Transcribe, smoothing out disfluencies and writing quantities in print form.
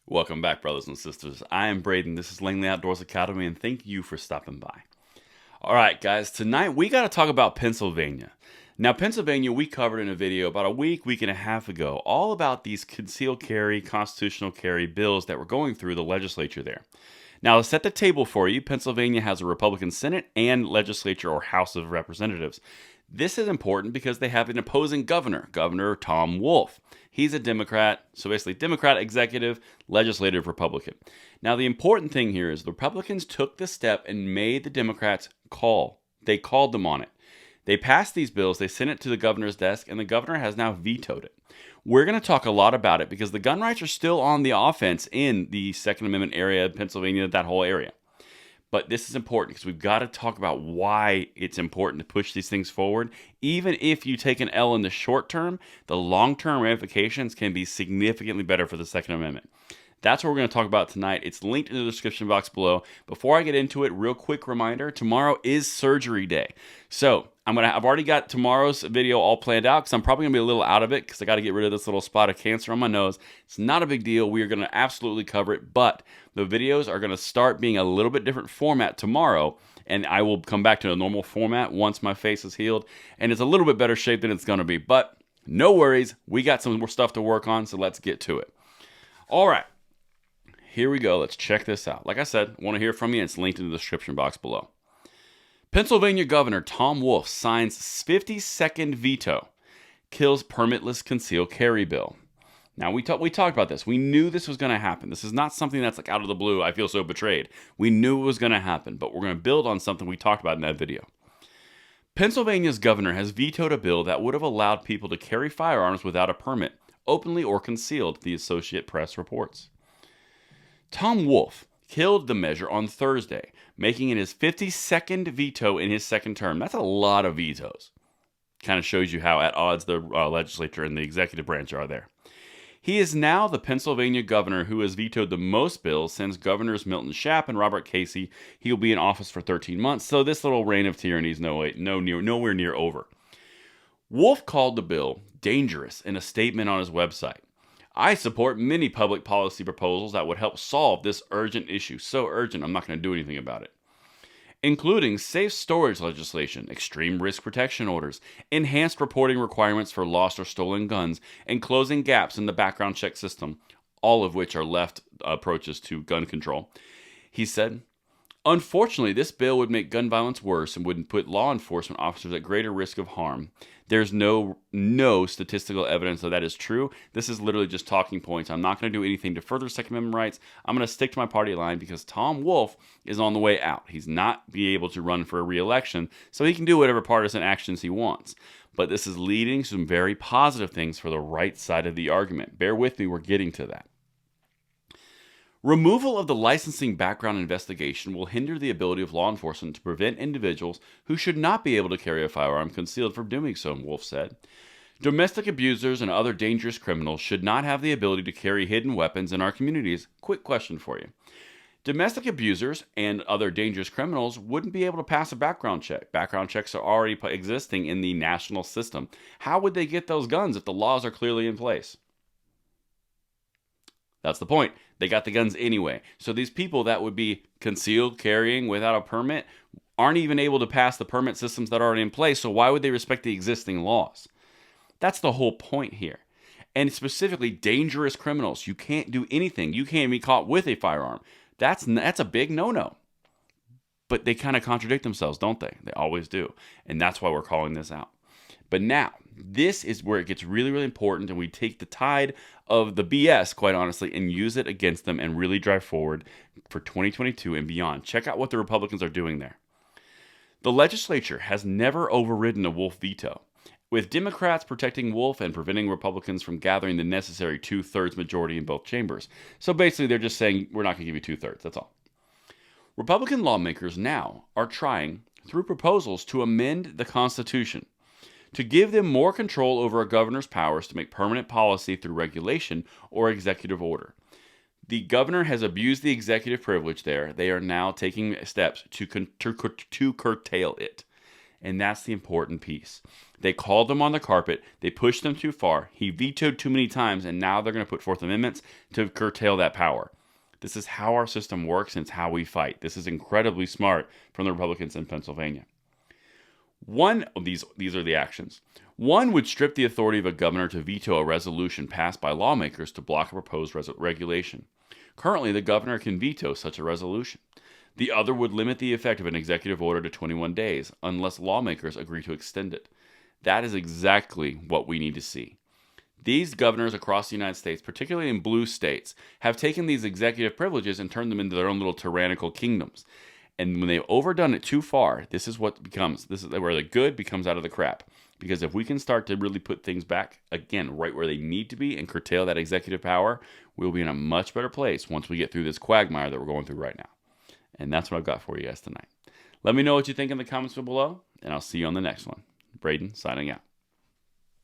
Welcome back, brothers and sisters. I am Braden. This is Langley Outdoors Academy, and thank you for stopping by. All right, guys, tonight we got to talk about Pennsylvania. Now, Pennsylvania, we covered in a video about a week and a half ago, all about these concealed carry, constitutional carry bills that were going through the legislature there. Now, to set the table for you, Pennsylvania has a Republican Senate and legislature or House of Representatives. This is important because they have an opposing governor, Governor Tom Wolf. He's a Democrat, so basically Democrat executive, legislative Republican. Now, the important thing here is the Republicans took the step and made the Democrats call. They called them on it. They passed these bills, they sent it to the governor's desk, and the governor has now vetoed it. We're going to talk a lot about it because the gun rights are still on the offense in the Second Amendment area of Pennsylvania, that whole area. But this is important because we've got to talk about why it's important to push these things forward. Even if you take an L in the short term, the long-term ramifications can be significantly better for the Second Amendment. That's what we're going to talk about tonight. It's linked in the description box below. Before I get into it, real quick reminder, tomorrow is surgery day. So I've already got tomorrow's video all planned out because I'm probably going to be a little out of it because I got to get rid of this little spot of cancer on my nose. It's not a big deal. We are going to absolutely cover it, but the videos are going to start being a little bit different format tomorrow, and I will come back to a normal format once my face is healed, and it's a little bit better shape than it's going to be, but no worries. We got some more stuff to work on, so let's get to it. All right. Here we go. Let's check this out. Like I said, I want to hear from you. It's linked in the description box below. Pennsylvania Governor Tom Wolf signs 52nd veto, kills permitless concealed carry bill. Now, we talked about this. We knew this was going to happen. This is not something that's like out of the blue. I feel so betrayed. We knew it was going to happen, but we're going to build on something we talked about in that video. Pennsylvania's governor has vetoed a bill that would have allowed people to carry firearms without a permit, openly or concealed, the Associated Press reports. Tom Wolf killed the measure on Thursday, making it his 52nd veto in his second term. That's a lot of vetoes. Kind of shows you how at odds the legislature and the executive branch are there. He is now the Pennsylvania governor who has vetoed the most bills since Governors Milton Shapp and Robert Casey. He'll be in office for 13 months, so this little reign of tyranny is nowhere near over. Wolf called the bill dangerous in a statement on his website. I support many public policy proposals that would help solve this urgent issue. So urgent, I'm not going to do anything about it. Including safe storage legislation, extreme risk protection orders, enhanced reporting requirements for lost or stolen guns, and closing gaps in the background check system, all of which are left approaches to gun control. He said, unfortunately, this bill would make gun violence worse and would put law enforcement officers at greater risk of harm. There's no statistical evidence that is true. This is literally just talking points. I'm not going to do anything to further Second Amendment rights. I'm going to stick to my party line because Tom Wolf is on the way out. He's not be able to run for a re-election, so he can do whatever partisan actions he wants. But this is leading to some very positive things for the right side of the argument. Bear with me, we're getting to that. Removal of the licensing background investigation will hinder the ability of law enforcement to prevent individuals who should not be able to carry a firearm concealed from doing so, Wolf said. Domestic abusers and other dangerous criminals should not have the ability to carry hidden weapons in our communities. Quick question for you. Domestic abusers and other dangerous criminals wouldn't be able to pass a background check. Background checks are already existing in the national system. How would they get those guns if the laws are clearly in place? That's the point. They got the guns anyway. So these people that would be concealed carrying without a permit aren't even able to pass the permit systems that are already in place. So why would they respect the existing laws? That's the whole point here. And specifically, dangerous criminals. You can't do anything. You can't be caught with a firearm. That's a big no-no. But they kind of contradict themselves, don't they? They always do. And that's why we're calling this out. But now, this is where it gets really, really important, and we take the tide of the BS, quite honestly, and use it against them and really drive forward for 2022 and beyond. Check out what the Republicans are doing there. The legislature has never overridden a Wolf veto, with Democrats protecting Wolf and preventing Republicans from gathering the necessary 2/3 majority in both chambers. So basically, they're just saying, we're not going to give you 2/3, that's all. Republican lawmakers now are trying, through proposals, to amend the Constitution to give them more control over a governor's powers to make permanent policy through regulation or executive order. The governor has abused the executive privilege there. They are now taking steps to curtail it. And that's the important piece. They called them on the carpet. They pushed them too far. He vetoed too many times, and now they're going to put forth amendments to curtail that power. This is how our system works, and it's how we fight. This is incredibly smart from the Republicans in Pennsylvania. These are the actions. One would strip the authority of a governor to veto a resolution passed by lawmakers to block a proposed regulation. Currently, the governor can veto such a resolution. The other would limit the effect of an executive order to 21 days unless lawmakers agree to extend it. That is exactly what we need to see. These governors across the United States, particularly in blue states, have taken these executive privileges and turned them into their own little tyrannical kingdoms. And when they've overdone it too far, this is where the good becomes out of the crap. Because if we can start to really put things back, again, right where they need to be and curtail that executive power, we'll be in a much better place once we get through this quagmire that we're going through right now. And that's what I've got for you guys tonight. Let me know what you think in the comments below, and I'll see you on the next one. Braden, signing out.